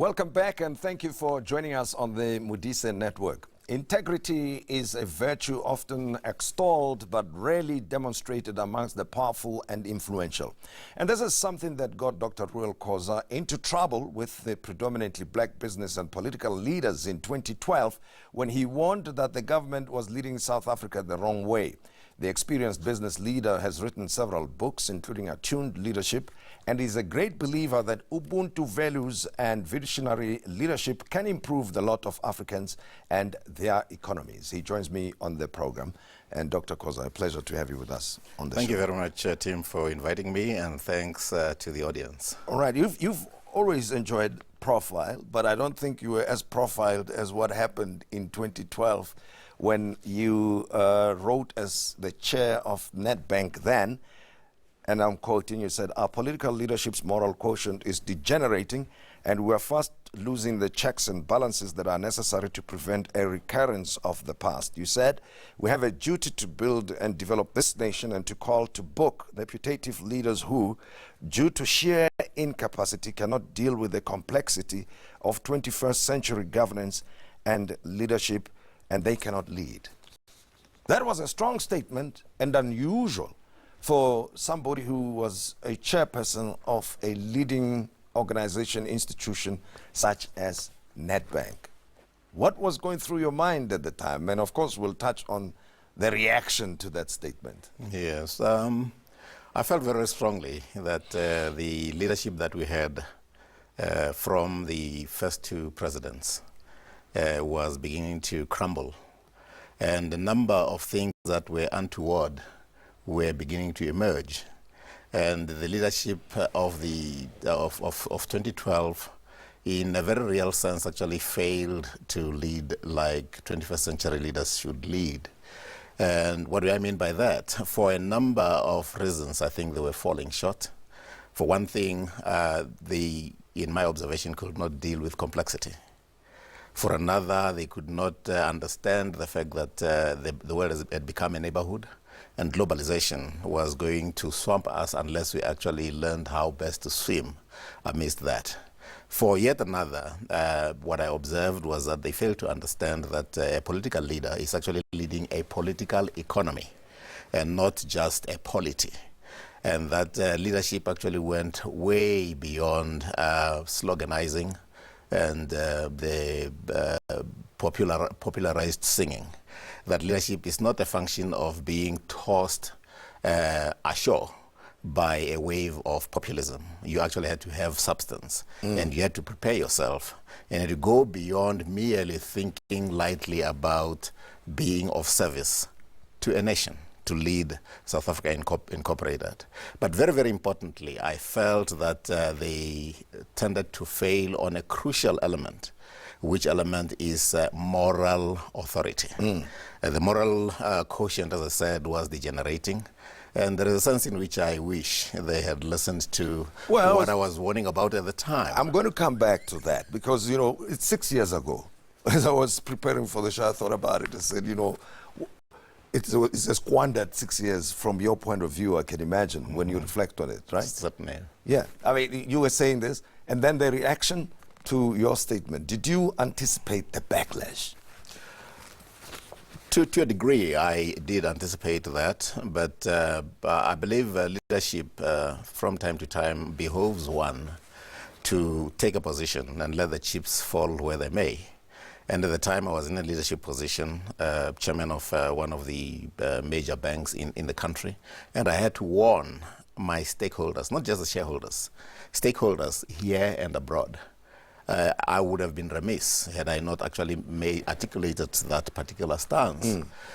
Welcome back, and thank you for joining us on the Mudise Network. Integrity is a virtue often extolled but rarely demonstrated amongst the powerful and influential. And this is something that got Dr. Reuel Khoza into trouble with the predominantly black business and political leaders in 2012 when he warned that the government was leading South Africa the wrong way. The experienced business leader has written several books, including Attuned Leadership, and is a great believer that Ubuntu values and visionary leadership can improve the lot of Africans and their economies. He joins me on the program. And Dr. Khoza, a pleasure to have you with us on the show. Thank you very much, Tim, for inviting me, and thanks to the audience. All right, you've always enjoyed profile, but I don't think you were as profiled as what happened in 2012 when you wrote as the chair of Nedbank then, and I'm quoting, you said, "Our political leadership's moral quotient is degenerating, and we're fast losing the checks and balances that are necessary to prevent a recurrence of the past." You said, "We have a duty to build and develop this nation and to call to book the putative leaders who, due to sheer incapacity, cannot deal with the complexity of 21st century governance and leadership, and they cannot lead." That was a strong statement and unusual for somebody who was a chairperson of a leading organization, institution such as Nedbank. What was going through your mind at the time? And of course, we'll touch on the reaction to that statement. Yes, I felt very strongly that the leadership that we had from the first two presidents was beginning to crumble. And a number of things that were untoward were beginning to emerge. And the leadership of 2012, in a very real sense, actually failed to lead like 21st century leaders should lead. And what do I mean by that? For a number of reasons, I think they were falling short. For one thing, they, in my observation, could not deal with complexity. For another, they could not understand the fact that the world had become a neighborhood, and globalization was going to swamp us unless we actually learned how best to swim amidst that. For yet another, what I observed was that they failed to understand that a political leader is actually leading a political economy and not just a polity. And that leadership actually went way beyond sloganizing and the popularized singing. That leadership is not a function of being tossed ashore by a wave of populism. You actually had to have substance, and you had to prepare yourself, and to go beyond merely thinking lightly about being of service to a nation, to lead South Africa Incorporated. But very, very importantly, I felt that they tended to fail on a crucial element, which element is moral authority. The moral quotient, as I said, was degenerating. And there is a sense in which I wish they had listened to what I was warning about at the time. I'm going to come back to that because, you know, it's 6 years ago. As I was preparing for the show, I thought about it. I said, you know, it's a squandered 6 years from your point of view, I can imagine, when you reflect on it, right? Certainly. Yeah. I mean, you were saying this, and then the reaction to your statement. Did you anticipate the backlash? To a degree, I did anticipate that, but I believe leadership from time to time behoves one to take a position and let the chips fall where they may. And at the time, I was in a leadership position, chairman of one of the major banks in the country, and I had to warn my stakeholders, not just the shareholders, stakeholders here and abroad. I would have been remiss had I not actually articulated that particular stance.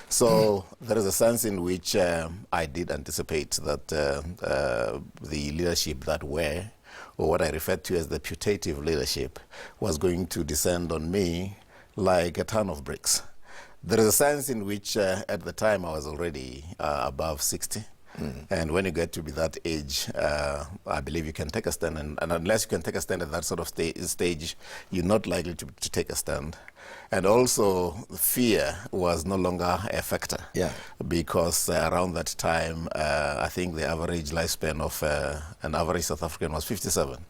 So there is a sense in which I did anticipate that the leadership that were, or what I referred to as the putative leadership, was going to descend on me like a ton of bricks. There is a sense in which at the time I was already above 60. And when you get to be that age, I believe you can take a stand. And unless you can take a stand at that sort of stage, you're not likely to take a stand. And also, fear was no longer a factor. Yeah. Because around that time, I think the average lifespan of an average South African was 57.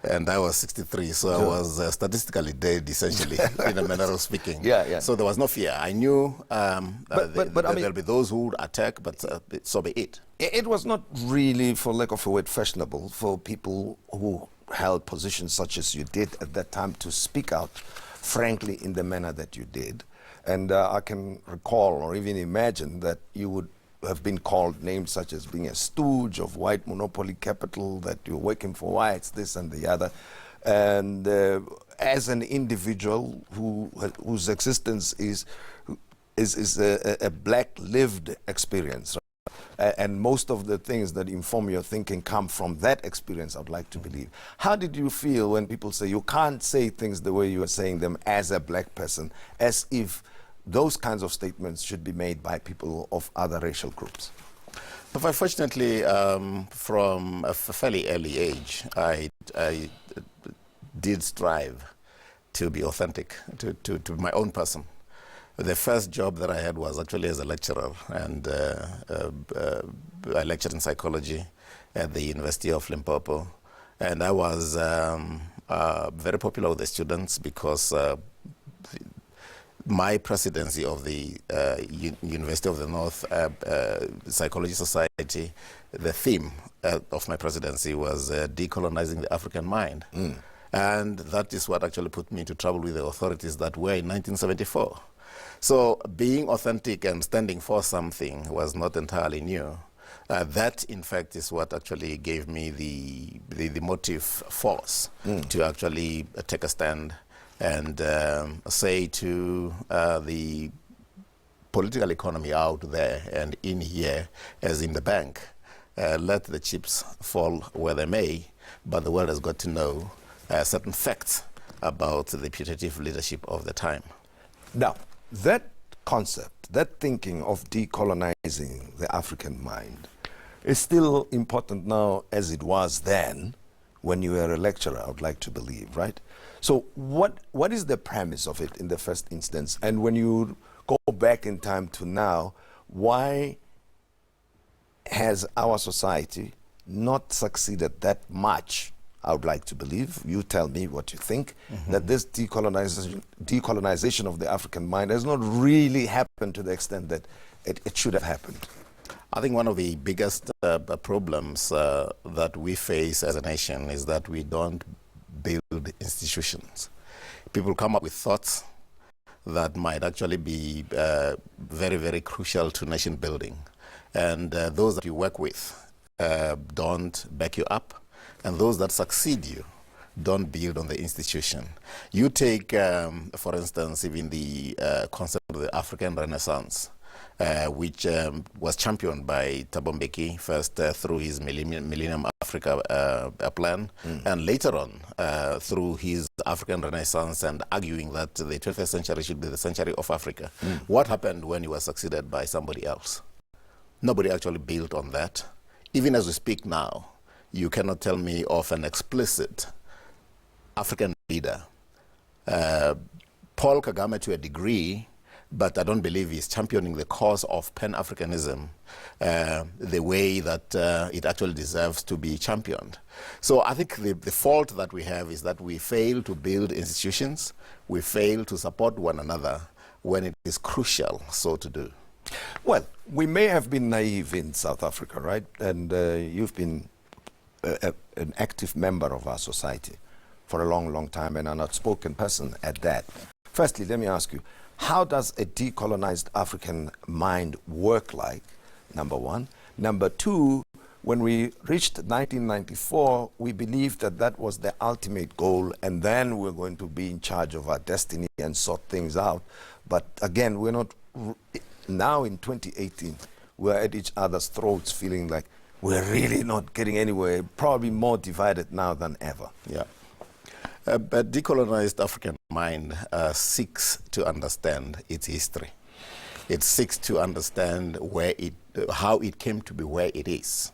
And I was 63, so I was statistically dead, essentially, in a manner of speaking. Yeah. So there was no fear. I knew I mean, there'll be those who would attack, but so be it. It was not really, for lack of a word, fashionable for people who held positions such as you did at that time to speak out frankly in the manner that you did. And I can recall or even imagine that you would have been called names such as being a stooge of white monopoly capital, that you're working for whites, this and the other. And as an individual whose existence is a black lived experience, right? And most of the things that inform your thinking come from that experience, I'd like to believe. How did you feel when people say you can't say things the way you are saying them as a black person, as if those kinds of statements should be made by people of other racial groups? But fortunately, from a fairly early age, I did strive to be authentic to my own person. The first job that I had was actually as a lecturer, and I lectured in psychology at the University of Limpopo. And I was very popular with the students because my presidency of the University of the North Psychology Society, the theme of my presidency was decolonizing the African mind. And that is what actually put me into trouble with the authorities that were in 1974. So being authentic and standing for something was not entirely new. That, in fact, is what actually gave me the motive force to actually take a stand and say to the political economy out there and in here, as in the bank, let the chips fall where they may, but the world has got to know certain facts about the putative leadership of the time. Now, that concept, that thinking of decolonizing the African mind is still important now as it was then when you were a lecturer, I would like to believe, right? So what is the premise of it in the first instance? And when you go back in time to now, why has our society not succeeded that much? I would like to believe, you tell me what you think, that this decolonization of the African mind has not really happened to the extent that it should have happened. I think one of the biggest problems that we face as a nation is that we don't build institutions. People come up with thoughts that might actually be very, very crucial to nation building. And those that you work with don't back you up. And those that succeed you don't build on the institution. You take, for instance, even the concept of the African Renaissance, which was championed by Thabo Mbeki first through his Millennium Africa plan, and later on through his African Renaissance, and arguing that the 20th century should be the century of Africa. What happened when he was succeeded by somebody else? Nobody actually built on that. Even as we speak now, you cannot tell me of an explicit African leader. Paul Kagame to a degree, but I don't believe he's championing the cause of Pan-Africanism the way that it actually deserves to be championed. So I think the fault that we have is that we fail to build institutions, we fail to support one another when it is crucial so to do. Well, we may have been naive in South Africa, right? And you've been an active member of our society for a long, long time, and an outspoken person at that. Firstly, let me ask you, how does a decolonized African mind work like, number one? Number two, when we reached 1994, we believed that that was the ultimate goal, and then we're going to be in charge of our destiny and sort things out. But again, we're not, now in 2018, we're at each other's throats feeling like we're really not getting anywhere, probably more divided now than ever. Yeah. But decolonized African mind seeks to understand its history. It seeks to understand how it came to be where it is.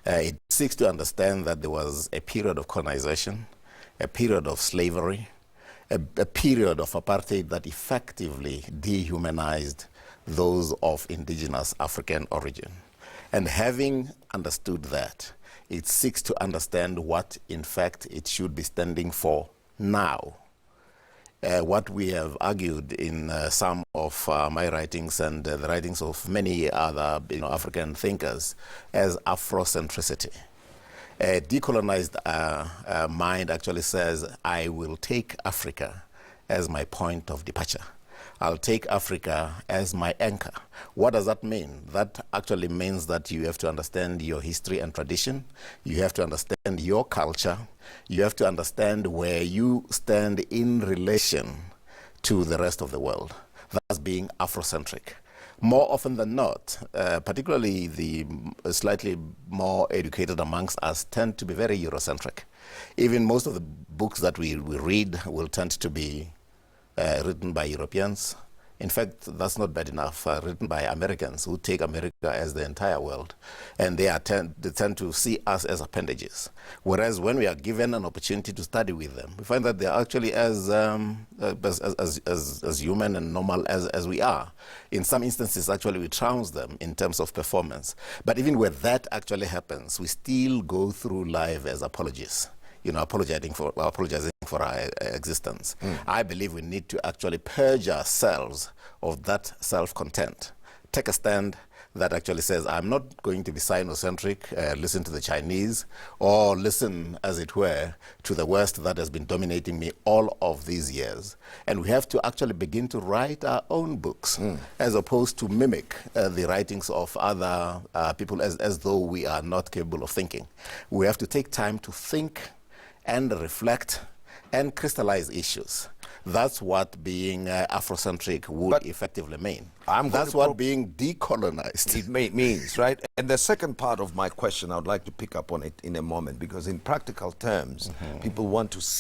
It seeks to understand that there was a period of colonization, a period of slavery, a period of apartheid that effectively dehumanized those of indigenous African origin. And having understood that, It seeks to understand what, in fact, it should be standing for now. What we have argued in some of my writings and the writings of many other African thinkers as Afrocentricity. A decolonized mind actually says, I will take Africa as my point of departure. I'll take Africa as my anchor. What does that mean? That actually means that you have to understand your history and tradition. You have to understand your culture. You have to understand where you stand in relation to the rest of the world. That's being Afrocentric. More often than not, particularly the slightly more educated amongst us tend to be very Eurocentric. Even most of the books that we read will tend to be written by Europeans. In fact, that's not bad enough, written by Americans who take America as the entire world. And they tend to see us as appendages. Whereas when we are given an opportunity to study with them, we find that they are actually as human and normal as we are. In some instances, actually, we trounce them in terms of performance. But even where that actually happens, we still go through life as apologists, apologizing for our existence. I believe we need to actually purge ourselves of that self-content. Take a stand that actually says, I'm not going to be Sinocentric, listen to the Chinese, or listen, as it were, to the West that has been dominating me all of these years. And we have to actually begin to write our own books, as opposed to mimic the writings of other people as though we are not capable of thinking. We have to take time to think and reflect and crystallize issues. That's what being Afrocentric would effectively mean. That's what being decolonized means, right? And the second part of my question, I would like to pick up on it in a moment, because in practical terms, people want to see